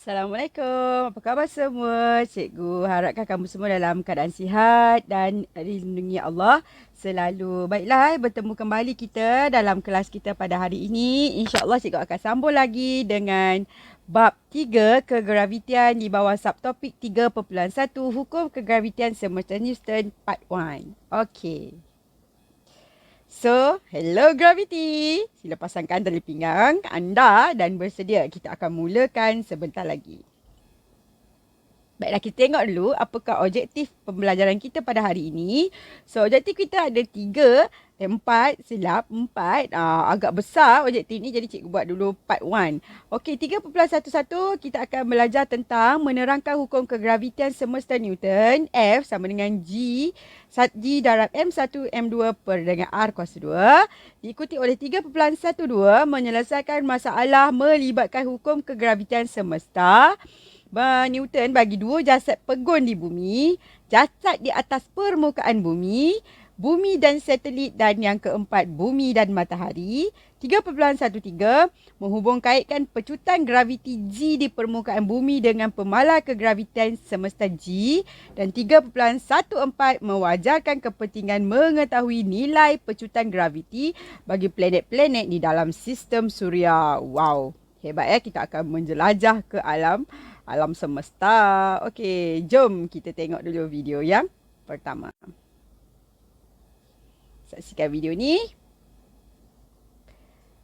Assalamualaikum. Apa khabar semua? Cikgu harapkan kamu semua dalam keadaan sihat dan dilindungi Allah selalu. Baiklah, bertemu kembali kita dalam kelas kita pada hari ini. InsyaAllah cikgu akan sambung lagi dengan bab 3 kegravitian di bawah subtopik 3.1 Hukum Kegravitian Semesta Newton Part 1. Okey. So, hello gravity. Sila pasangkan tali pinggang anda dan bersedia. Kita akan mulakan sebentar lagi. Baiklah, kita tengok dulu apakah objektif pembelajaran kita pada hari ini. So, objektif kita ada 4. Agak besar objektif ni, jadi cikgu buat dulu part 1. Okey, 3.11 kita akan belajar tentang menerangkan hukum kegravitian semesta Newton. F sama dengan G darab M1 M2 per dengan R kuasa 2. Diikuti oleh 3.12 menyelesaikan masalah melibatkan hukum kegravitian semesta. Newton bagi dua jasad pegun di bumi, jasad di atas permukaan bumi, bumi dan satelit, dan yang keempat bumi dan matahari. 3.13 menghubung kaitkan pecutan graviti G di permukaan bumi dengan pemalar kegravitian semesta G, dan 3.14 mewajarkan kepentingan mengetahui nilai pecutan graviti bagi planet-planet di dalam sistem suria. Wow, hebat ya, kita akan menjelajah ke alam semesta. Okey, jom kita tengok dulu video yang pertama. Saksikan video ni.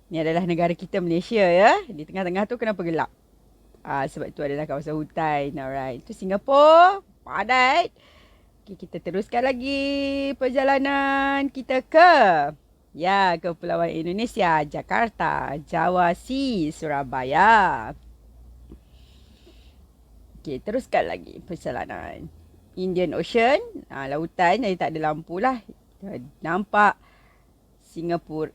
Ni adalah negara kita, Malaysia ya. Di tengah-tengah tu kenapa gelap? Sebab itu adalah kawasan hutan. Alright, itu Singapura. Padat. Okay, kita teruskan lagi perjalanan kita ke Kepulauan Indonesia, Jakarta, Jawa Sea, Surabaya. Okey, teruskan lagi perjalanan. Indian Ocean, lautan, jadi tak ada lampu lah. Nampak Singapura,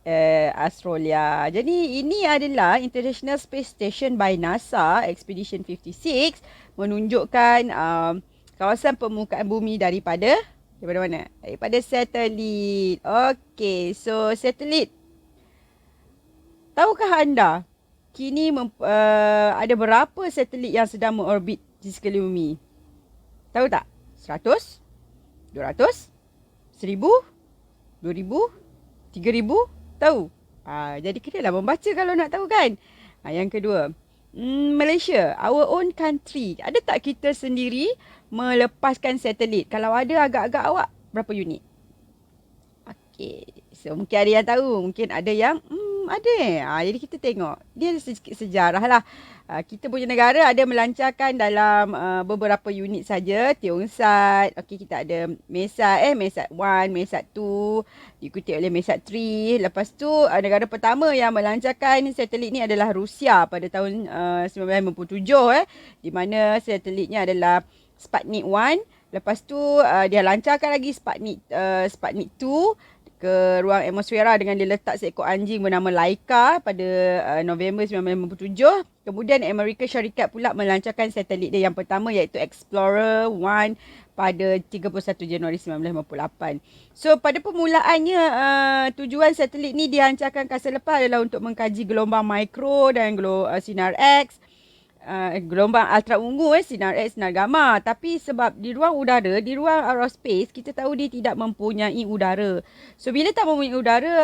Australia. Jadi ini adalah International Space Station by NASA, Expedition 56, menunjukkan kawasan permukaan bumi daripada mana? Daripada satelit. Okey, so satelit. Tahukah anda kini ada berapa satelit yang sedang mengorbit di sekeliling bumi? Tahu tak? 100? 200? 1000? 2000? 3000? Tahu? Jadi kenalah membaca kalau nak tahu kan? Yang kedua, Malaysia, our own country. Ada tak kita sendiri melepaskan satelit? Kalau ada, agak-agak awak berapa unit? Okey, so mungkin ada yang tahu, mungkin ada yang ada. Jadi kita tengok. Dia sedikit sejarah lah. Kita punya negara ada melancarkan dalam beberapa unit saja. Tiongsan. Okey, kita ada MESAT 1, MESAT 2. Diikuti oleh MESAT 3. Lepas tu negara pertama yang melancarkan satelit ni adalah Rusia pada tahun 1957. Di mana satelitnya adalah Sputnik 1. Lepas tu dia lancarkan lagi Sputnik 2 ke ruang atmosfera dengan dia letak seekor anjing bernama Laika pada November 1957. Kemudian Amerika Syarikat pula melancarkan satelit dia yang pertama, iaitu Explorer 1 pada 31 Januari 1958. So pada permulaannya tujuan satelit ni dihancarkan kasa lepas adalah untuk mengkaji gelombang mikro dan sinar X. Gelombang ultra ungu, sinar X, sinar gamma. Tapi sebab di ruang udara, di ruang aerospace, kita tahu dia tidak mempunyai udara. So bila tak mempunyai udara,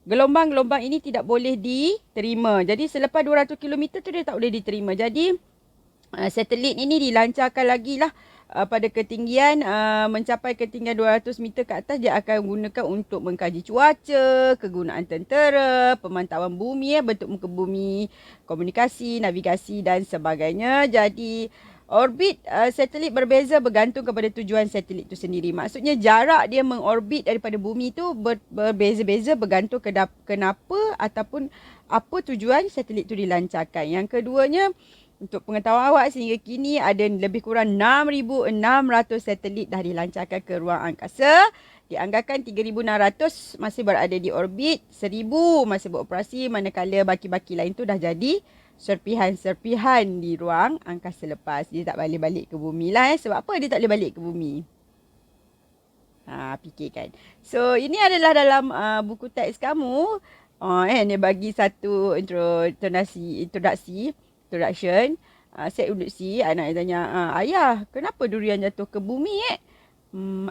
gelombang-gelombang ini tidak boleh diterima. Jadi selepas 200 km tu dia tak boleh diterima. Jadi satelit ini dilancarkan lagi lah pada ketinggian mencapai ketinggian 200 meter ke atas. Dia akan gunakan untuk mengkaji cuaca, kegunaan tentera, pemantauan bumi, bentuk muka bumi, komunikasi, navigasi dan sebagainya. Jadi orbit satelit berbeza bergantung kepada tujuan satelit itu sendiri. Maksudnya jarak dia mengorbit daripada bumi tu berbeza-beza bergantung kenapa ataupun apa tujuan satelit itu dilancarkan. Yang keduanya, untuk pengetahuan awak, sehingga kini ada lebih kurang 6,600 satelit dah dilancarkan ke ruang angkasa. Dianggarkan 3,600 masih berada di orbit, 1,000 masih beroperasi, manakala baki-baki lain tu dah jadi serpihan-serpihan di ruang angkasa lepas. Dia tak balik-balik ke bumi lah. Sebab apa dia tak boleh balik ke bumi? Fikirkan. So, ini adalah dalam buku teks kamu. Dia bagi satu introduksi introduction. Set induksi, anak tanya, ayah, kenapa durian jatuh ke bumi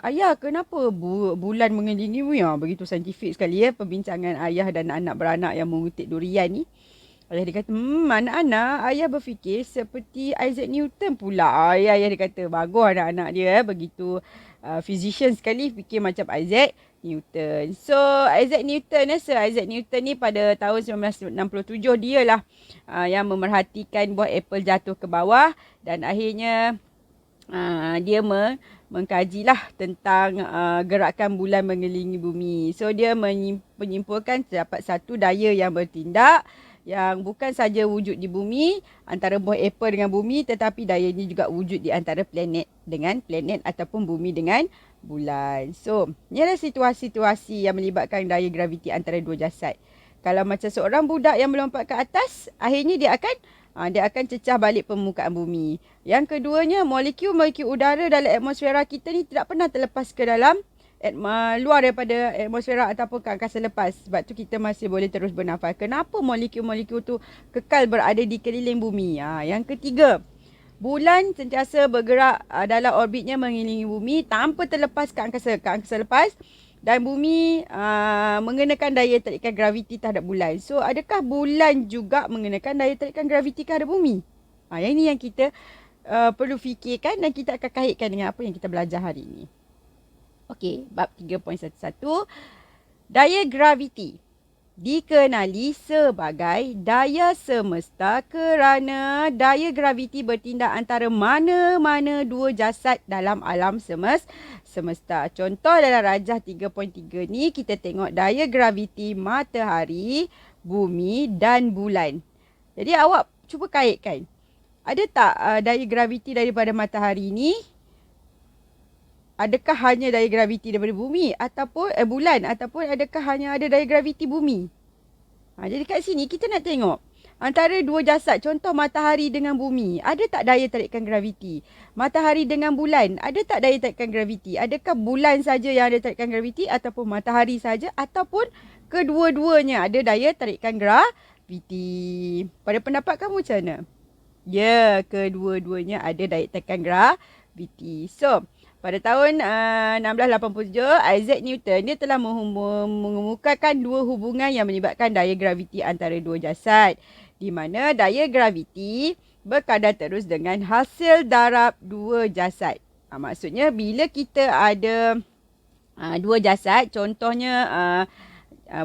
ayah, kenapa bulan mengelilingi bumi? Begitu saintifik sekali perbincangan ayah dan anak beranak yang mengutik durian ni. Ayah dia kata, anak-anak, ayah berfikir seperti Isaac Newton pula. Ayah dia kata, bagus anak-anak dia. Begitu physician sekali fikir macam Isaac Newton. So, Isaac Newton ni pada tahun 1967, dia lah yang memerhatikan buah apple jatuh ke bawah. Dan akhirnya, dia mengkajilah tentang gerakan bulan mengelilingi bumi. So, dia menyimpulkan terdapat satu daya yang bertindak yang bukan saja wujud di bumi, antara buah apple dengan bumi, tetapi daya ini juga wujud di antara planet dengan planet ataupun bumi dengan bulan. So, ini adalah situasi-situasi yang melibatkan daya graviti antara dua jasad. Kalau macam seorang budak yang melompat ke atas, akhirnya dia akan cecah balik permukaan bumi. Yang keduanya, molekul-molekul udara dalam atmosfera kita ni tidak pernah terlepas ke dalam luar daripada atmosfera ataupun ke angkasa lepas. Sebab tu kita masih boleh terus bernafas. Kenapa molekul-molekul tu kekal berada di keliling bumi? Yang ketiga, bulan sentiasa bergerak dalam orbitnya mengelilingi bumi tanpa terlepas ke angkasa lepas. Dan bumi mengenakan daya tarikan graviti terhadap bulan. So, adakah bulan juga mengenakan daya tarikan graviti terhadap bumi? Yang ini yang kita perlu fikirkan dan kita akan kaitkan dengan apa yang kita belajar hari ini. Okey, bab 3.11. Daya graviti dikenali sebagai daya semesta kerana daya graviti bertindak antara mana-mana dua jasad dalam alam semesta. Contoh dalam rajah 3.3 ni, kita tengok daya graviti matahari, bumi dan bulan. Jadi awak cuba kaitkan. Ada tak daya graviti daripada matahari ni? Adakah hanya daya graviti daripada bumi ataupun bulan, ataupun adakah hanya ada daya graviti bumi? Jadi kat sini kita nak tengok antara dua jasad, contoh matahari dengan bumi, ada tak daya tarikan graviti? Matahari dengan bulan, ada tak daya tarikan graviti? Adakah bulan saja yang ada tarikan graviti ataupun matahari saja, ataupun kedua-duanya ada daya tarikan graviti? Pada pendapat kamu macam mana? Ya, kedua-duanya ada daya tarikan graviti. So, pada tahun 1687, Isaac Newton dia telah mengemukakan dua hubungan yang melibatkan daya graviti antara dua jasad, di mana daya graviti berkadar terus dengan hasil darab dua jasad. Maksudnya bila kita ada dua jasad, contohnya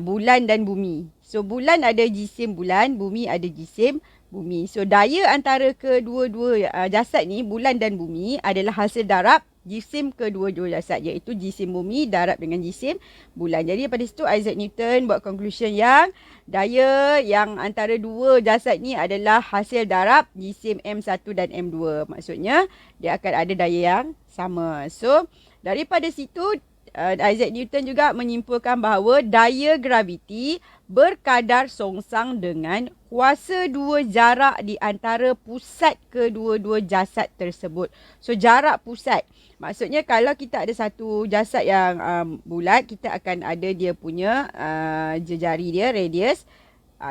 bulan dan bumi. So, bulan ada jisim bulan, bumi ada jisim bumi. So, daya antara kedua-dua jasad ni, bulan dan bumi, adalah hasil darab jisim kedua-dua jasad, iaitu jisim bumi darab dengan jisim bulan. Jadi pada situ Isaac Newton buat conclusion yang daya yang antara dua jasad ni adalah hasil darab jisim M1 dan M2. Maksudnya dia akan ada daya yang sama. So daripada situ Isaac Newton juga menyimpulkan bahawa daya graviti berkadar songsang dengan kuasa dua jarak di antara pusat kedua-dua jasad tersebut. So jarak pusat, maksudnya kalau kita ada satu jasad yang bulat, kita akan ada dia punya jejari dia, radius.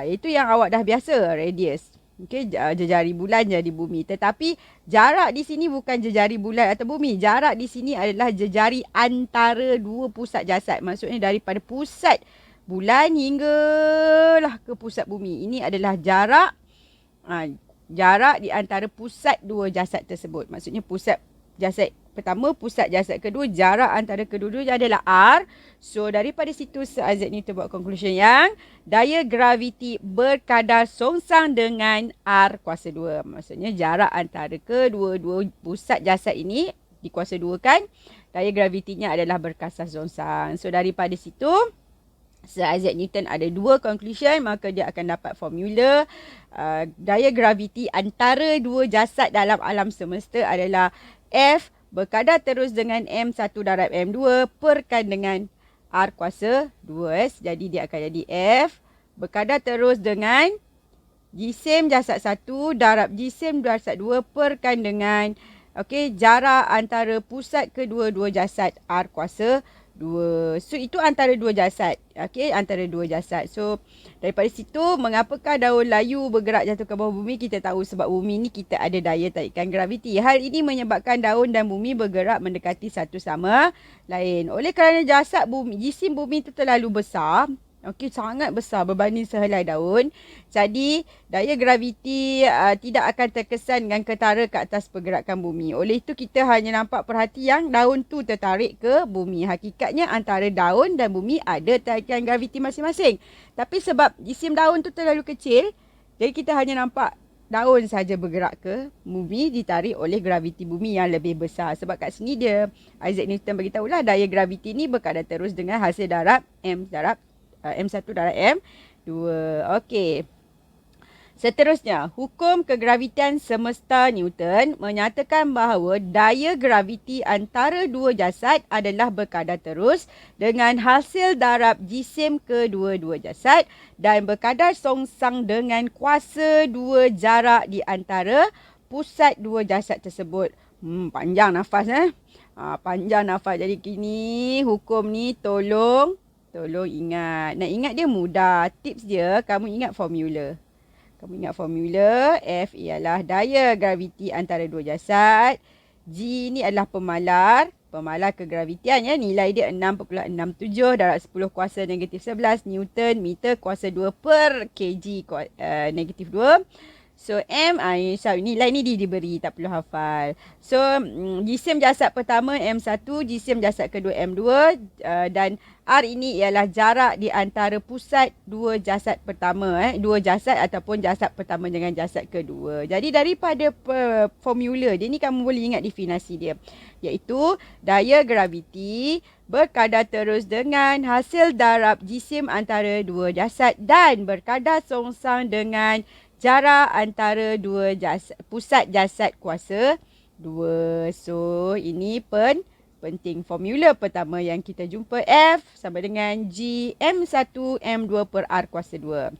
Itu yang awak dah biasa, radius. Okey, jejari bulan jadi bumi. Tetapi jarak di sini bukan jejari bulan atau bumi. Jarak di sini adalah jejari antara dua pusat jasad. Maksudnya daripada pusat bulan hinggalah ke pusat bumi. Ini adalah jarak di antara pusat dua jasad tersebut. Maksudnya pusat jasad pertama, pusat jasad kedua, jarak antara kedua-duanya adalah R. So, daripada situ Isaac Newton buat conclusion yang daya graviti berkadar songsang dengan R kuasa 2. Maksudnya jarak antara kedua-dua pusat jasad ini dikuasa 2 kan, daya gravitinya adalah berkasar songsang. So, daripada situ Sir Isaac Newton ada dua conclusion, maka dia akan dapat formula daya graviti antara dua jasad dalam alam semesta adalah F berkadar terus dengan M1 darab M2 perkan dengan R kuasa 2. Jadi dia akan jadi F berkadar terus dengan jisim jasad 1 darab jisim jasad 2 perkan dengan jarak antara pusat kedua-dua jasad R kuasa 2. So itu antara dua jasad. Okey, antara dua jasad. So daripada situ, mengapakah daun layu bergerak jatuh ke bawah bumi? Kita tahu sebab bumi ni kita ada daya tarikan graviti. Hal ini menyebabkan daun dan bumi bergerak mendekati satu sama lain. Oleh kerana jasad bumi, jisim bumi itu terlalu besar, okey, sangat besar berbanding sehelai daun. Jadi, daya graviti tidak akan terkesan dengan ketara ke atas pergerakan bumi. Oleh itu, kita hanya nampak perhati yang daun tu tertarik ke bumi. Hakikatnya, antara daun dan bumi ada tarikan graviti masing-masing. Tapi sebab jisim daun tu terlalu kecil, jadi kita hanya nampak daun saja bergerak ke bumi, ditarik oleh graviti bumi yang lebih besar. Sebab kat sini dia, Isaac Newton beritahulah daya graviti ni berkadar terus dengan hasil darab M1 darab M2. Okey. Seterusnya, hukum kegravitian semesta Newton menyatakan bahawa daya graviti antara dua jasad adalah berkadar terus dengan hasil darab jisim kedua-dua jasad dan berkadar songsang dengan kuasa dua jarak di antara pusat dua jasad tersebut. Panjang nafas panjang nafas. Jadi kini hukum ni tolong ingat. Nak ingat dia mudah. Tips dia, kamu ingat formula. F ialah daya graviti antara dua jasad. G ni adalah pemalar kegravitian ya. Nilai dia 6.67 darab 10 kuasa negatif 11 Newton meter kuasa 2 per kg negatif 2. So M, nilai ni diberi, tak perlu hafal. So jisim jasad pertama M1, jisim jasad kedua M2 dan R ini ialah jarak di antara pusat dua jasad pertama. Dua jasad ataupun jasad pertama dengan jasad kedua. Jadi daripada formula dia ni kamu boleh ingat definisi dia. Iaitu daya graviti berkadar terus dengan hasil darab jisim antara dua jasad dan berkadar songsang dengan jarak antara dua pusat jasad kuasa 2. So, ini penting. Formula pertama yang kita jumpa F sama dengan G M1 M2 per R kuasa 2.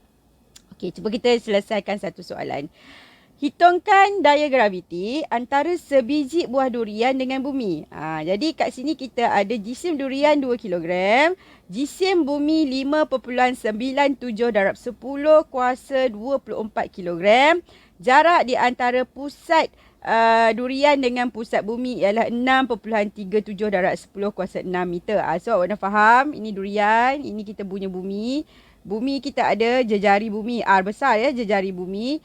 Okey, cuba kita selesaikan satu soalan. Hitungkan daya graviti antara sebiji buah durian dengan bumi. Jadi kat sini kita ada jisim durian 2 kilogram. Jisim bumi 5.97 darab 10 kuasa 24 kilogram. Jarak di antara pusat durian dengan pusat bumi ialah 6.37 darab 10 kuasa 6 meter. So awak dah faham, ini durian, ini kita punya bumi. Bumi kita ada jejari bumi, R besar ya, jejari bumi.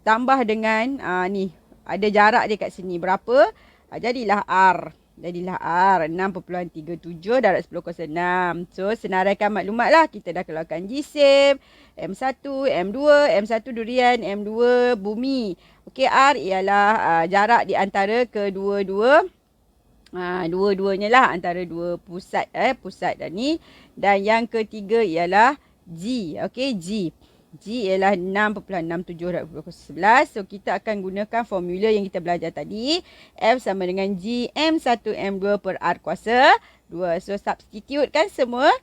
Tambah dengan ni, ada jarak dia kat sini berapa? Jadilah R. 6.37 darab 10 kuasa 6. So, senaraikan maklumat lah. Kita dah keluarkan jisim, M1, M2, M1 durian, M2 bumi. Okey, R ialah jarak di antara kedua-dua. Dua-duanya lah antara dua pusat. Pusat dan ni. Dan yang ketiga ialah G. Okey, G. G ialah 6.67 darab 10 kuasa 11. So, kita akan gunakan formula yang kita belajar tadi. F sama dengan G M1 M2 per R kuasa 2. So, substitute kan semua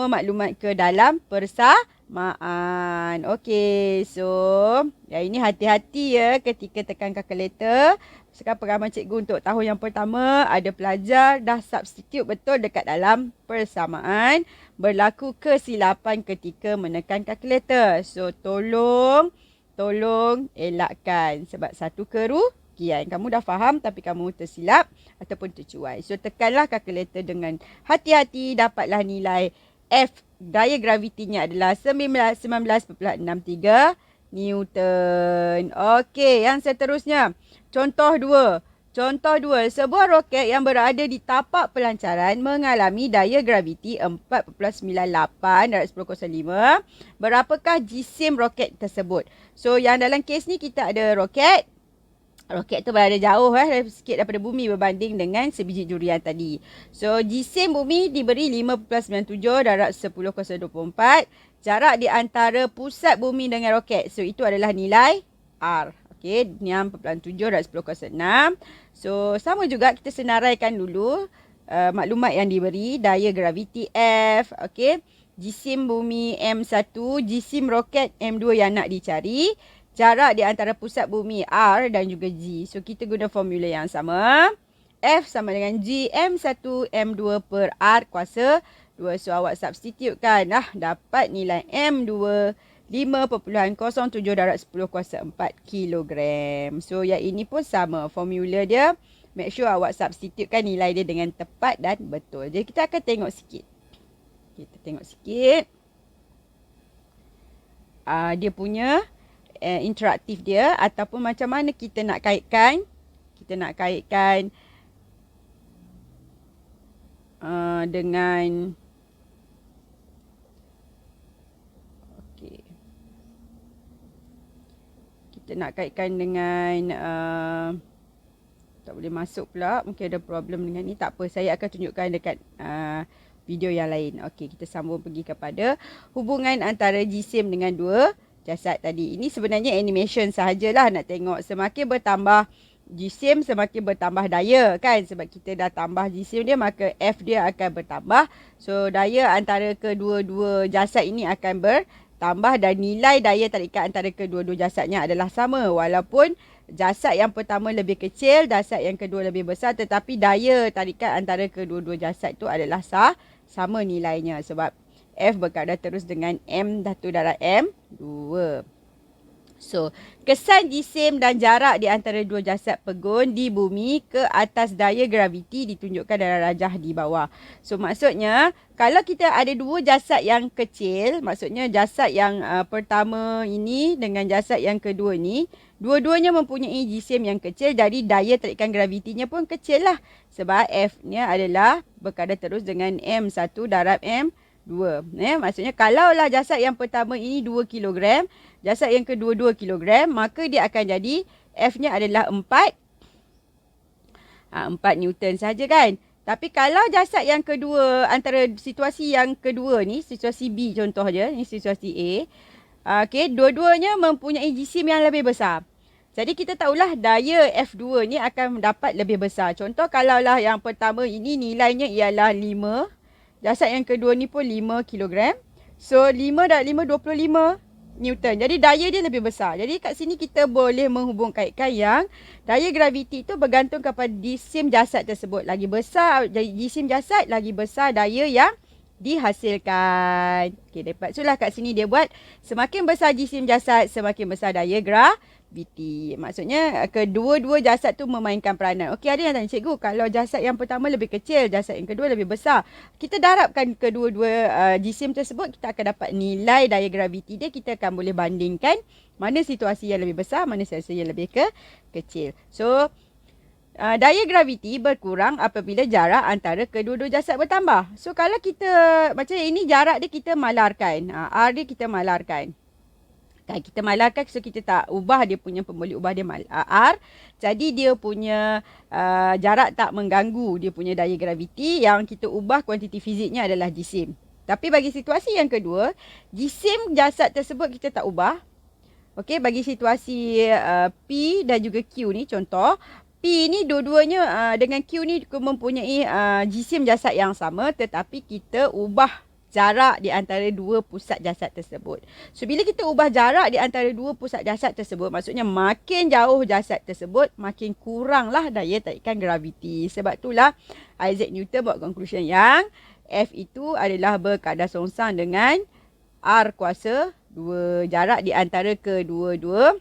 maklumat ke dalam persamaan. Okey, so yang ini hati-hati ya ketika tekan kalkulator. Sekarang pengalaman cikgu untuk tahun yang pertama, ada pelajar dah substitute betul dekat dalam persamaan. Berlaku kesilapan ketika menekan kalkulator. So, tolong elakkan sebab satu kerugian. Kamu dah faham tapi kamu tersilap ataupun tercuai. So, tekanlah kalkulator dengan hati-hati, dapatlah nilai F. Daya gravitinya adalah 19.63 Newton. Okey, yang seterusnya. Contoh 2. Sebuah roket yang berada di tapak pelancaran mengalami daya graviti 4.98 darab 10 kuasa 5. Berapakah jisim roket tersebut? So, yang dalam kes ni kita ada roket. Roket tu berada jauh sikit daripada bumi berbanding dengan sebiji durian tadi. So, jisim bumi diberi 5.97 darab 10 kuasa 24. Jarak di antara pusat bumi dengan roket. So, itu adalah nilai R. Okey, 6.7 darab 10 kuasa 6. So, sama juga kita senaraikan dulu maklumat yang diberi. Daya graviti F. Okey, jisim bumi M1, jisim roket M2 yang nak dicari. Jarak di antara pusat bumi R dan juga G. So, kita guna formula yang sama. F sama dengan G M1 M2 per R kuasa 2. So awak substitute kan. Dapat nilai M2 5.07 darab 10 kuasa 4 kilogram. So yang ini pun sama. Formula dia, make sure awak substitute kan nilai dia dengan tepat dan betul. Jadi kita akan tengok sikit. Kita tengok sikit. Dia punya interaktif dia ataupun macam mana kita nak kaitkan. Kita nak kaitkan dengan okey. Kita nak kaitkan dengan tak boleh masuk pula. Mungkin ada problem dengan ni. Tak apa, saya akan tunjukkan dekat video yang lain. Okey, kita sambung pergi kepada hubungan antara jisim dengan dua jasad tadi. Ini sebenarnya animation sahajalah, nak tengok semakin bertambah jisim semakin bertambah daya kan. Sebab kita dah tambah jisim dia, maka F dia akan bertambah. So daya antara kedua-dua jasad ini akan bertambah dan nilai daya tarikan antara kedua-dua jasadnya adalah sama. Walaupun jasad yang pertama lebih kecil, jasad yang kedua lebih besar, tetapi daya tarikan antara kedua-dua jasad itu adalah sama nilainya. Sebab F berkadar terus dengan M1 darab M2. So, kesan jisim dan jarak di antara dua jasad pegun di bumi ke atas daya graviti ditunjukkan dalam rajah di bawah. So, maksudnya kalau kita ada dua jasad yang kecil, maksudnya jasad yang pertama ini dengan jasad yang kedua ni, dua-duanya mempunyai jisim yang kecil, jadi daya tarikan gravitinya pun kecil lah. Sebab F-nya adalah berkadar terus dengan M1 darab M2. Maksudnya kalaulah jasad yang pertama ini 2 kg, jasad yang kedua 2 kg, maka dia akan jadi F-nya adalah 4 Newton saja kan. Tapi kalau jasad yang kedua, antara situasi yang kedua ni, situasi B contoh je, ni situasi A. Okay, dua-duanya mempunyai jisim yang lebih besar. Jadi kita tahulah daya F2 ni akan dapat lebih besar. Contoh kalaulah yang pertama ini nilainya ialah 5. Jasad yang kedua ni pun 5 kg. So 5 dan 5, 25 Newton. Jadi daya dia lebih besar. Jadi kat sini kita boleh menghubung-kaitkan yang daya graviti itu bergantung kepada jisim jasad tersebut. Lagi besar jisim jasad, lagi besar daya yang dihasilkan. Okey, dapat sulah kat sini dia buat semakin besar jisim jasad, semakin besar daya graviti. Maksudnya kedua-dua jasad tu memainkan peranan. Okey, ada yang tanya, cikgu, kalau jasad yang pertama lebih kecil, jasad yang kedua lebih besar, kita darabkan kedua-dua jisim tersebut, kita akan dapat nilai daya graviti dia. Kita akan boleh bandingkan mana situasi yang lebih besar, mana situasi yang lebih kecil. So daya graviti berkurang apabila jarak antara kedua-dua jasad bertambah. So kalau kita, macam ini jarak dia kita malarkan. R dia kita malarkan. Kita malarkan, so kita tak ubah dia punya pemboleh, ubah dia R. Jadi dia punya jarak tak mengganggu dia punya daya graviti. Yang kita ubah kuantiti fiziknya adalah jisim. Tapi bagi situasi yang kedua, jisim jasad tersebut kita tak ubah. Okey, bagi situasi P dan juga Q ni contoh, P ni dua-duanya dengan Q ni mempunyai jisim jasad yang sama, tetapi kita ubah jarak di antara dua pusat jasad tersebut. So bila kita ubah jarak di antara dua pusat jasad tersebut, maksudnya makin jauh jasad tersebut, makin kuranglah daya tarikan graviti. Sebab itulah Isaac Newton buat conclusion yang F itu adalah berkadar songsang dengan R kuasa 2. Jarak di antara kedua-dua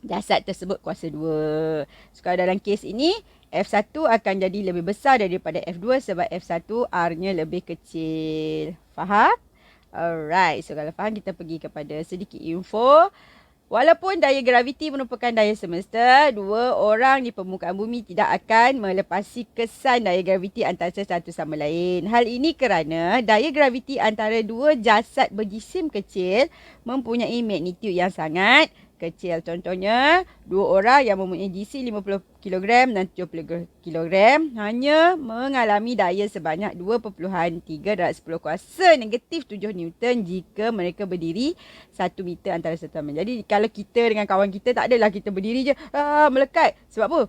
jasad tersebut kuasa 2. So kalau dalam kes ini, F1 akan jadi lebih besar daripada F2 sebab F1 R-nya lebih kecil. Faham? Alright. So kalau faham, kita pergi kepada sedikit info. Walaupun daya graviti merupakan daya semesta, dua orang di permukaan bumi tidak akan melepasi kesan daya graviti antara satu sama lain. Hal ini kerana daya graviti antara dua jasad berjisim kecil mempunyai magnitud yang sangat kecil. Contohnya, dua orang yang mempunyai jisim 50 kg dan 70 kg hanya mengalami daya sebanyak 2.3 darab 10 kuasa negatif 7 Newton jika mereka berdiri 1 meter antara satu sama. Jadi kalau kita dengan kawan kita, tak adalah kita berdiri je melekat. Sebab apa?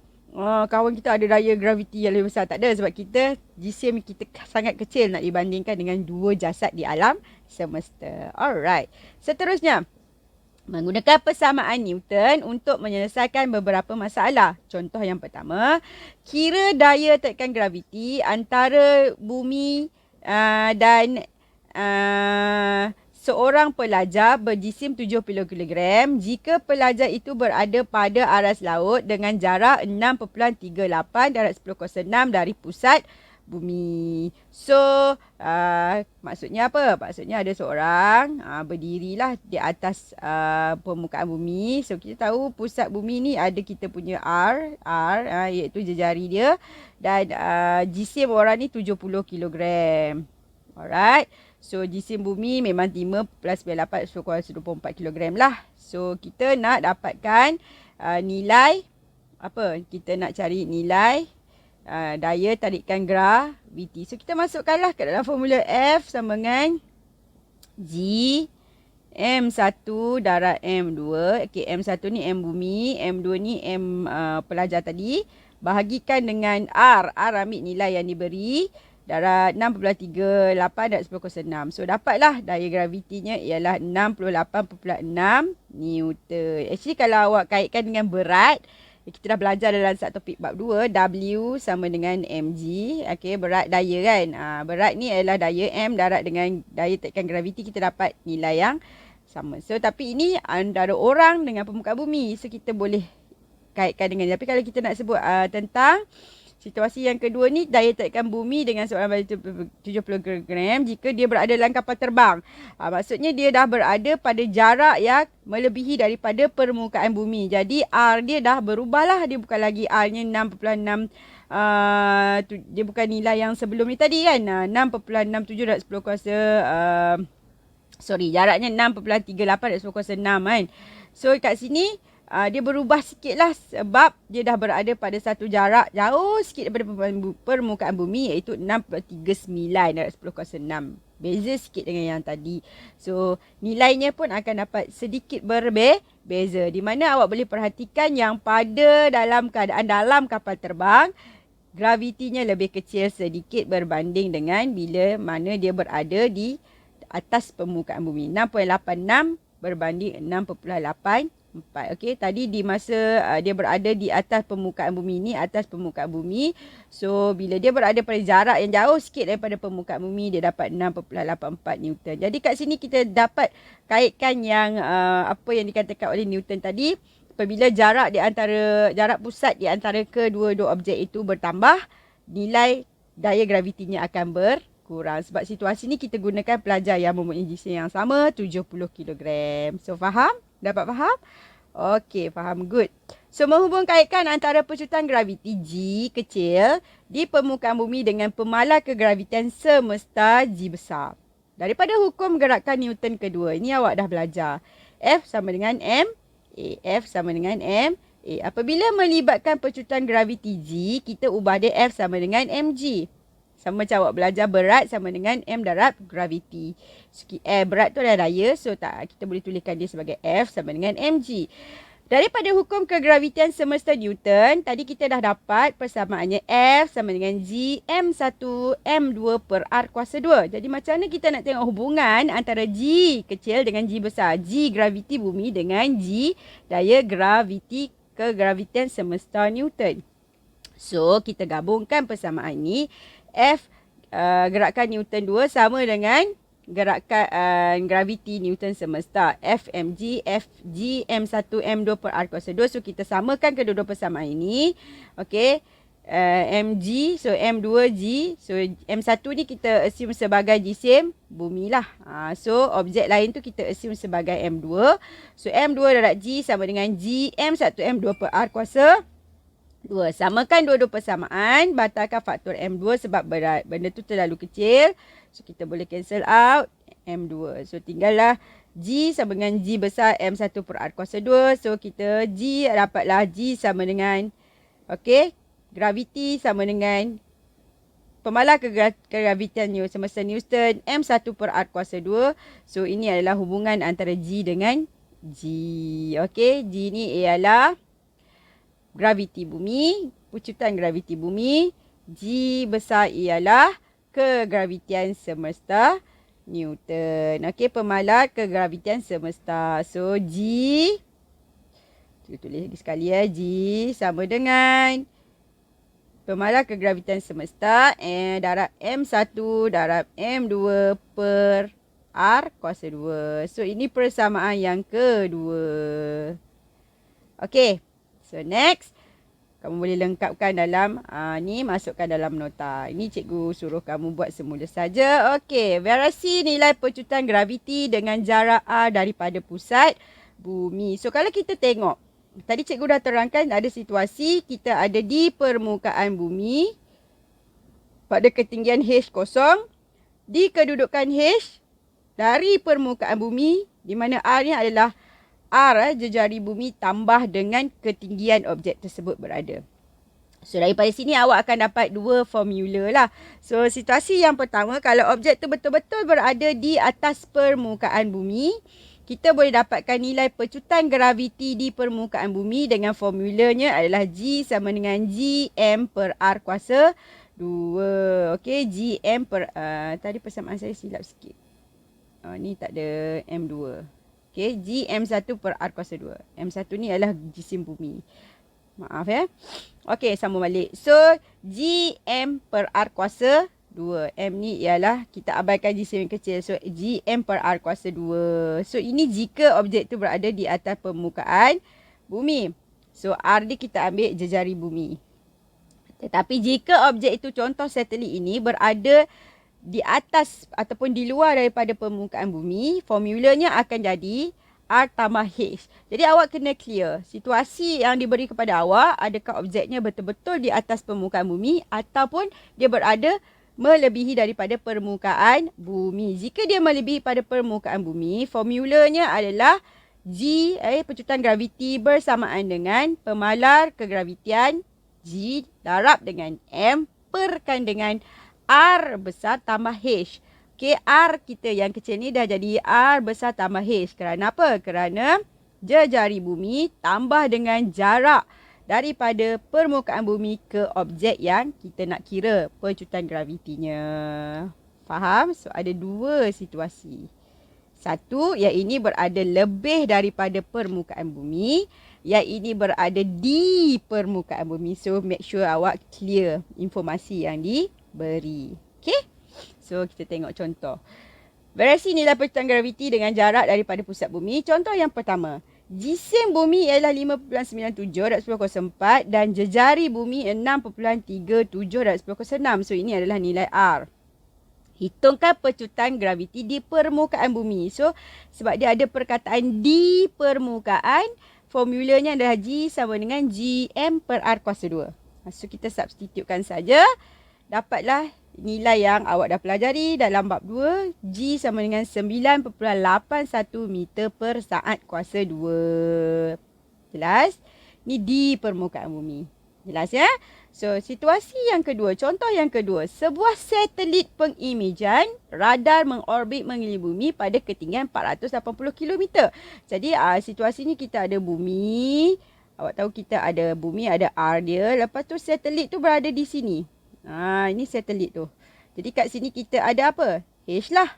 Kawan kita ada daya graviti yang lebih besar. Tak ada, sebab kita, jisim kita sangat kecil nak dibandingkan dengan dua jasad di alam semesta. Alright. Seterusnya, Menggunakan persamaan Newton untuk menyelesaikan beberapa masalah. Contoh yang pertama, kira daya tekan graviti antara bumi dan seorang pelajar berjisim 70 kilogram jika pelajar itu berada pada aras laut dengan jarak 6.38 darab 10 6 dari pusat bumi. So, maksudnya apa? Maksudnya ada seorang berdirilah di atas permukaan bumi. So, kita tahu pusat bumi ni ada kita punya R iaitu jejari dia. Dan jisim orang ni 70 kilogram. Alright. So, jisim bumi memang 5+98 24 kilogram lah. So, kita nak dapatkan nilai apa? Kita nak cari nilai daya tarikan graviti. So, kita masukkanlah ke dalam formula F sama dengan G M1 darab M2. Okay, M1 ni M bumi, M2 ni M pelajar tadi. Bahagikan dengan R. R ambil nilai yang diberi. Darab 6.38 darab 10 6. So, dapatlah daya gravitinya ialah 68.6 Newton. Actually, kalau awak kaitkan dengan berat, kita dah belajar dalam satu topik bab 2, W sama dengan mg. Okay, berat daya kan. Berat ni adalah daya M darab dengan daya tekan graviti, kita dapat nilai yang sama. So, tapi ini antara orang dengan permukaan bumi. So, kita boleh kaitkan dengan. Tapi kalau kita nak sebut tentang situasi yang kedua ni, daya tekan bumi dengan seorang balik 70 kg jika dia berada dalam kapal terbang. Maksudnya dia dah berada pada jarak yang melebihi daripada permukaan bumi. Jadi R dia dah berubah lah. Dia bukan lagi R nya 6.6. Dia bukan nilai yang sebelum ni tadi kan. 6.67 darab 10 kuasa. Jaraknya 6.38 darab 10 kuasa 6 kan. So kat sini dia berubah sikit lah sebab dia dah berada pada satu jarak jauh sikit daripada permukaan bumi, iaitu 6.39 darab 10 kuasa 6. Beza sikit dengan yang tadi. So, nilainya pun akan dapat sedikit berbeza. Di mana awak boleh perhatikan yang pada dalam keadaan dalam kapal terbang, gravitinya lebih kecil sedikit berbanding dengan bila mana dia berada di atas permukaan bumi. 6.86 berbanding 6.84. Okey, tadi di masa dia berada di atas permukaan bumi ni, atas permukaan bumi. So, bila dia berada pada jarak yang jauh sikit daripada permukaan bumi, dia dapat 6.84 Newton. Jadi kat sini kita dapat kaitkan yang apa yang dikatakan oleh Newton tadi. Apabila jarak pusat di antara kedua-dua objek itu bertambah, nilai daya gravitinya akan berkurang. Sebab situasi ni kita gunakan pelajar yang mempunyai jisim yang sama, 70 kilogram. So, faham? Dapat faham? Okey, faham. Good. So, menghubung kaitkan antara pecutan graviti G kecil di permukaan bumi dengan pemalar kegravitian semesta G besar. Daripada hukum gerakan Newton kedua, ini awak dah belajar. F sama dengan M A. F sama dengan M A. Apabila melibatkan pecutan graviti G, kita ubah dia F sama dengan mg. Sama macam awak belajar berat sama dengan M darab graviti. So, berat tu adalah daya. So, kita boleh tuliskan dia sebagai F sama dengan mg. Daripada hukum kegravitian semesta Newton, tadi kita dah dapat persamaannya F sama dengan G M1 M2 per R kuasa 2. Jadi, macam mana kita nak tengok hubungan antara G kecil dengan G besar? G graviti bumi dengan G daya graviti kegravitian semesta Newton. So, kita gabungkan persamaan ni. F gerakan Newton 2 sama dengan gerakan graviti Newton semesta. F mg, F g m1 m2 per R kuasa 2. So, kita samakan kedua-dua persamaan ini. Okey. Mg, so m2g. So, m1 ni kita assume sebagai jisim bumi lah. So, objek lain tu kita assume sebagai m2. So, m2 darab g sama dengan g m1 m2 per R kuasa 2. Samakan dua-dua persamaan. Batalkan faktor M2 sebab berat. Benda tu terlalu kecil. So, kita boleh cancel out M2. So, tinggallah G sama dengan G besar M1 per R kuasa 2. So, kita G dapatlah G sama dengan, okey, graviti sama dengan pemalar kegravitian semesta Newton M1 per R kuasa 2. So, ini adalah hubungan antara G dengan G. Okey, G ni ialah graviti bumi, pecutan graviti bumi. G besar ialah kegravitian semesta Newton. Okey, pemalar kegravitian semesta. So, G, kita tulis lagi sekali ya. G sama dengan pemalar kegravitian semesta darab M1 darab M2 per R kuasa 2. So, ini persamaan yang kedua. Okey. So, next. Kamu boleh lengkapkan dalam, ni masukkan dalam nota. Ini cikgu suruh kamu buat semula saja. Okey. Variasi nilai pecutan graviti dengan jarak R daripada pusat bumi. So, kalau kita tengok. Tadi cikgu dah terangkan ada situasi kita ada di permukaan bumi. Pada ketinggian H kosong. Di kedudukan H dari permukaan bumi. Di mana R ni adalah R, jejari bumi tambah dengan ketinggian objek tersebut berada. So, daripada sini awak akan dapat dua formula lah. So, situasi yang pertama, kalau objek tu betul-betul berada di atas permukaan bumi, kita boleh dapatkan nilai pecutan graviti di permukaan bumi dengan formulanya adalah G sama dengan Gm per R kuasa 2. Okey, Gm per... tadi persamaan saya silap sikit. Ni tak ada M2. Okey, Gm1 per R kuasa 2. M1 ni adalah jisim bumi. Maaf ya. Okey, sambung balik. So, Gm per R kuasa 2. M ni ialah kita abaikan jisim yang kecil. So, Gm per R kuasa 2. So, ini jika objek tu berada di atas permukaan bumi. So, R ni kita ambil jejari bumi. Tetapi jika objek itu, contoh satelit ini, berada di atas ataupun di luar daripada permukaan bumi, formulanya akan jadi R tambah H. Jadi awak kena clear situasi yang diberi kepada awak, adakah objeknya betul-betul di atas permukaan bumi ataupun dia berada melebihi daripada permukaan bumi. Jika dia melebihi pada permukaan bumi, formulanya adalah G, pecutan graviti bersamaan dengan pemalar kegravitian G darab dengan M perkan dengan R besar tambah H. Okey, R kita yang kecil ni dah jadi R besar tambah H. Kerana apa? Kerana jejari bumi tambah dengan jarak daripada permukaan bumi ke objek yang kita nak kira pecutan gravitinya. Faham? So, ada dua situasi. Satu, yang ini berada lebih daripada permukaan bumi. Yang ini berada di permukaan bumi. So, make sure awak clear informasi yang diberi. Okay? So, kita tengok contoh. Variasi nilai pecutan graviti dengan jarak daripada pusat bumi. Contoh yang pertama. Jisim bumi ialah 5.97/1004 dan jejari bumi 6.37/1006. So, ini adalah nilai R. Hitungkan pecutan graviti di permukaan bumi. So, sebab dia ada perkataan di permukaan, formulanya adalah G sama dengan Gm per R kuasa 2. So, kita substitutekan saja. Dapatlah nilai yang awak dah pelajari dalam bab 2. G sama dengan 9.81 meter per saat kuasa 2. Jelas? Ni di permukaan bumi. Jelas ya? So, situasi yang kedua. Contoh yang kedua. Sebuah satelit pengimejan radar mengorbit mengelilingi bumi pada ketinggian 480 km. Jadi, situasi ni kita ada bumi. Awak tahu kita ada bumi, ada R dia. Lepas tu satelit tu berada di sini. Ini satelit tu. Jadi kat sini kita ada apa? H lah.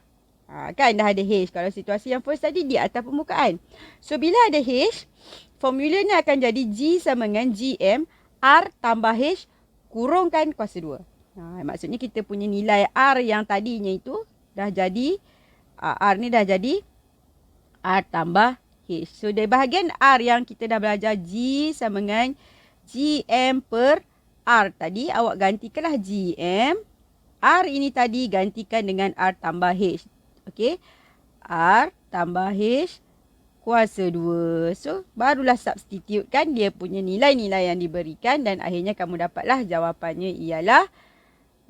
Kan dah ada H. Kalau situasi yang first tadi di atas permukaan. So bila ada H, formulanya akan jadi G sama dengan Gm R tambah H kurungkan kuasa 2. Maksudnya kita punya nilai R yang tadinya itu dah jadi, R ni dah jadi R tambah H. So dari bahagian R yang kita dah belajar G sama dengan Gm per R tadi, awak gantikanlah Gm. R ini tadi gantikan dengan R tambah H. Okey. R tambah H kuasa 2. So, barulah substitute kan dia punya nilai-nilai yang diberikan dan akhirnya kamu dapatlah jawapannya ialah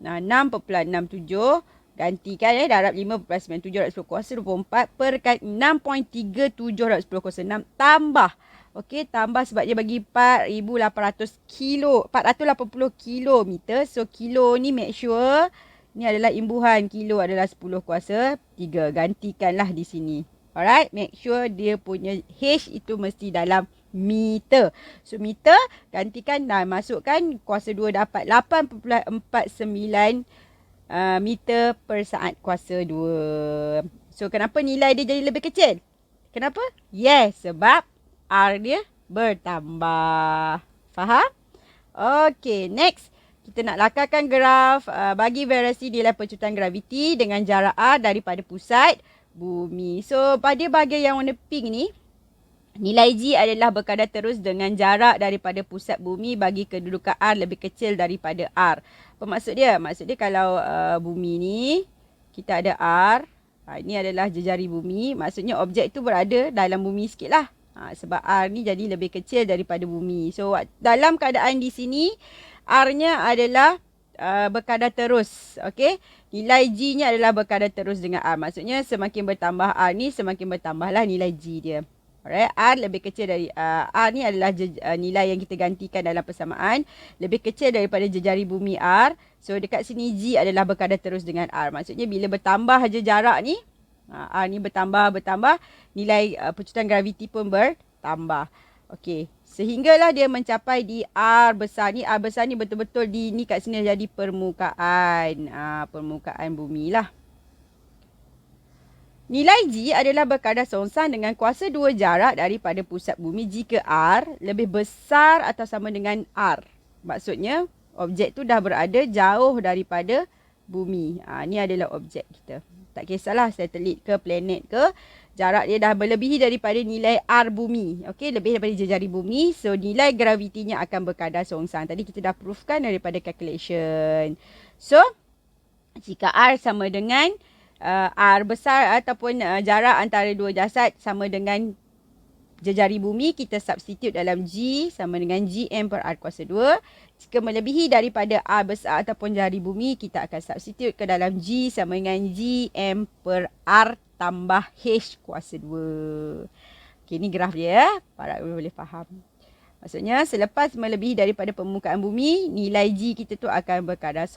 6.67 gantikan darab 5.97/10 kuasa 24 perkan 6.37/10 tambah. Okey, tambah sebab dia bagi 4,800 kilo, 480 kilometer. So, kilo ni make sure ni adalah imbuhan. Kilo adalah 10 kuasa 3. Gantikanlah di sini. Alright, make sure dia punya H itu mesti dalam meter. So, meter gantikan dan masukkan kuasa 2 dapat 8.49 meter per saat kuasa 2. So, kenapa nilai dia jadi lebih kecil? Kenapa? Yes, sebab R dia bertambah. Faham? Okey, next. Kita nak lakarkan graf bagi variasi nilai pecutan graviti dengan jarak R daripada pusat bumi. So, pada bahagian yang warna pink ni, nilai G adalah berkadar terus dengan jarak daripada pusat bumi bagi kedudukan R lebih kecil daripada R. Apa maksud dia? Maksud dia kalau bumi ni, kita ada R. Ini adalah jejari bumi. Maksudnya objek tu berada dalam bumi sikit lah. Sebab R ni jadi lebih kecil daripada bumi. So, dalam keadaan di sini, R-nya adalah berkadar terus. Okay? Nilai G-nya adalah berkadar terus dengan R. Maksudnya, semakin bertambah R ni, semakin bertambahlah nilai G dia. Alright, R lebih kecil dari R ni adalah nilai yang kita gantikan dalam persamaan, lebih kecil daripada jejari bumi R. So dekat sini G adalah berkadar terus dengan R. Maksudnya bila bertambah je jarak ni, R ni bertambah, nilai pecutan graviti pun bertambah. Okey, sehinggalah dia mencapai di R besar ni. R besar ni betul-betul ni kat sini jadi permukaan. Permukaan bumi lah. Nilai G adalah berkadar songsang dengan kuasa 2 jarak daripada pusat bumi jika R lebih besar atau sama dengan R. Maksudnya, objek tu dah berada jauh daripada bumi. Ni adalah objek kita. Tak kisahlah satelit ke planet ke, jarak dia dah melebihi daripada nilai R bumi. Okey, lebih daripada jejari bumi. So, nilai gravitinya akan berkadar songsang. Tadi kita dah proofkan daripada calculation. So, jika R sama dengan R besar ataupun jarak antara dua jasad sama dengan jejari bumi, kita substitute dalam G sama dengan GM per R kuasa 2. Jika melebihi daripada R besar ataupun jari bumi, kita akan substitute ke dalam G sama dengan GM per R tambah H kuasa 2. Okay, ni graf dia. Para boleh faham. Maksudnya, selepas melebihi daripada permukaan bumi, nilai G kita tu akan berkadar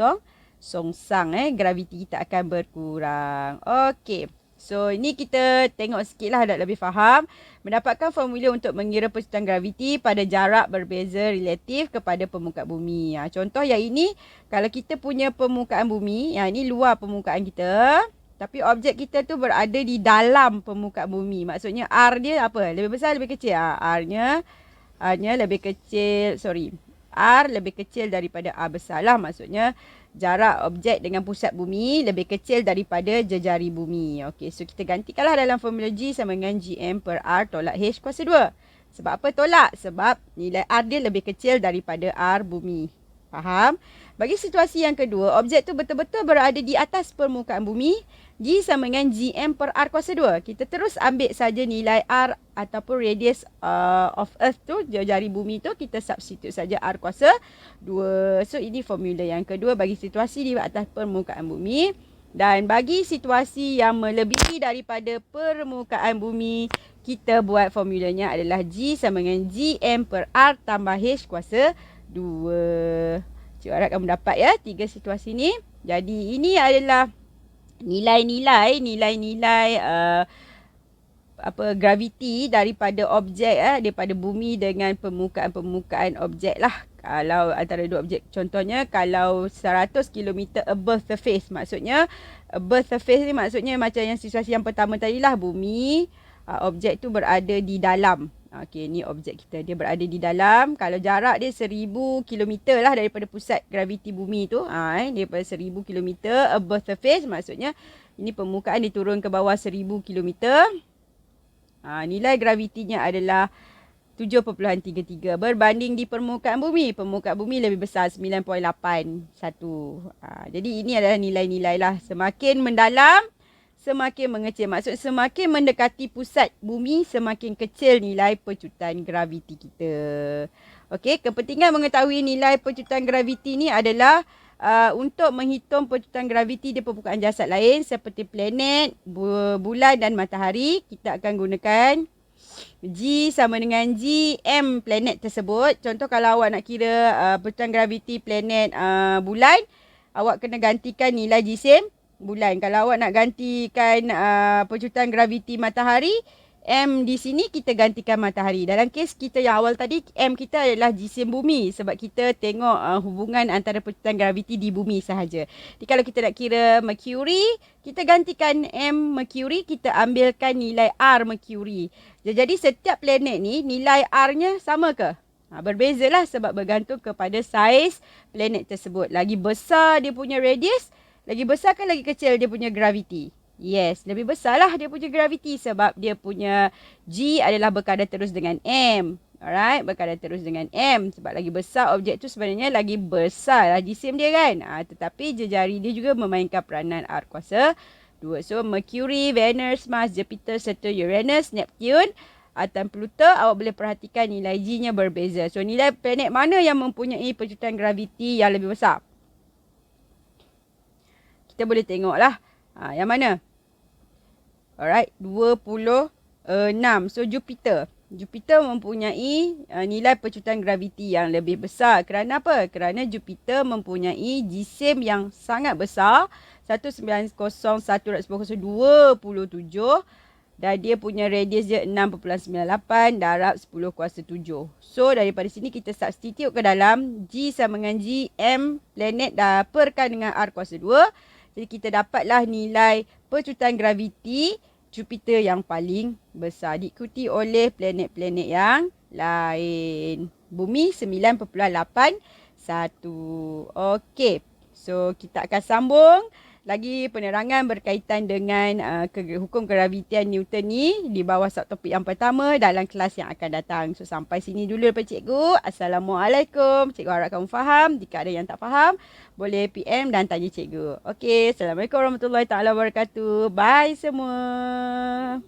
songsang. Graviti kita akan berkurang. Okey. So, ini kita tengok sikit lah dah lebih faham. Mendapatkan formula untuk mengira pecutan graviti pada jarak berbeza relatif kepada permukaan bumi. Contoh yang ini, kalau kita punya permukaan bumi, yang ini luar permukaan kita. Tapi objek kita tu berada di dalam permukaan bumi. Maksudnya R dia apa? Lebih besar, lebih kecil? R-nya lebih kecil, R lebih kecil daripada R besar lah. Maksudnya, jarak objek dengan pusat bumi lebih kecil daripada jejari bumi. Okey, so kita gantikanlah dalam formula G sama dengan GM per R tolak H kuasa 2. Sebab apa tolak? Sebab nilai R dia lebih kecil daripada R bumi. Faham? Bagi situasi yang kedua, objek tu betul-betul berada di atas permukaan bumi. G sama dengan GM per R kuasa 2. Kita terus ambil saja nilai R ataupun radius of Earth tu, jari bumi tu, kita substitute saja R kuasa 2. So, ini formula yang kedua bagi situasi di atas permukaan bumi. Dan bagi situasi yang melebihi daripada permukaan bumi, kita buat formulanya adalah G sama dengan GM per R tambah H kuasa 2. Cikgu harap kamu dapat ya 3 situasi ni. Jadi, ini adalah nilai-nilai graviti daripada objek daripada bumi dengan permukaan objek lah. Kalau antara dua objek, contohnya kalau 100 km above surface, maksudnya above surface ni maksudnya macam yang situasi yang pertama tadi lah, bumi, objek tu berada di dalam. Okey, ni objek kita, dia berada di dalam. Kalau jarak dia 1000 km lah daripada pusat graviti bumi tu, daripada 1000 km above surface, maksudnya ini permukaan diturun ke bawah 1000 km. Nilai gravitinya adalah 7.33 berbanding di permukaan bumi. Permukaan bumi lebih besar, 9.81. Jadi ini adalah nilai-nilai lah. Semakin mendalam, semakin mengecil. Maksud semakin mendekati pusat bumi, semakin kecil nilai pecutan graviti kita. Okey, kepentingan mengetahui nilai pecutan graviti ni adalah untuk menghitung pecutan graviti di permukaan jasad lain seperti planet, bulan dan matahari. Kita akan gunakan G sama dengan GM planet tersebut. Contoh kalau awak nak kira pecutan graviti planet bulan, awak kena gantikan nilai GSM bulan. Kalau awak nak gantikan pecutan graviti matahari, M di sini kita gantikan matahari. Dalam kes kita yang awal tadi, M kita adalah jisim bumi. Sebab kita tengok hubungan antara pertutan graviti di bumi sahaja. Jadi kalau kita nak kira Mercury, kita gantikan M Mercury, kita ambilkan nilai R Mercury. Jadi setiap planet ni nilai R-nya sama ke? Berbezalah sebab bergantung kepada saiz planet tersebut. Lagi besar dia punya radius, lagi besar ke lagi kecil dia punya graviti? Yes, lebih besarlah dia punya graviti sebab dia punya G adalah berkadar terus dengan M. Alright, berkadar terus dengan M. Sebab lagi besar objek tu sebenarnya lagi besar lah jisim dia kan. Tetapi jejari dia juga memainkan peranan R kuasa 2. So, Mercury, Venus, Mars, Jupiter serta Uranus, Neptune dan Pluto, awak boleh perhatikan nilai G-nya berbeza. So, nilai planet mana yang mempunyai percutan graviti yang lebih besar? Kita boleh tengoklah. Yang mana? Alright, 26. So, Jupiter. Jupiter mempunyai nilai percutan graviti yang lebih besar. Kerana apa? Kerana Jupiter mempunyai jisim yang sangat besar. 190,127 dan dia punya radius dia 6.98, darab 10 kuasa 7. So, daripada sini kita substitute ke dalam G sama dengan G, M planet perkan dengan R kuasa 2. Jadi, kita dapatlah nilai percutan graviti Jupiter yang paling besar. Diikuti oleh planet-planet yang lain. Bumi 9.81. Okey. So, kita akan sambung lagi penerangan berkaitan dengan hukum gravitian Newton ni di bawah subtopik yang pertama dalam kelas yang akan datang. So, sampai sini dulu daripada cikgu. Assalamualaikum. Cikgu harap kamu faham. Jika ada yang tak faham, boleh PM dan tanya cikgu. Okey, Assalamualaikum warahmatullahi taala wabarakatuh. Bye semua.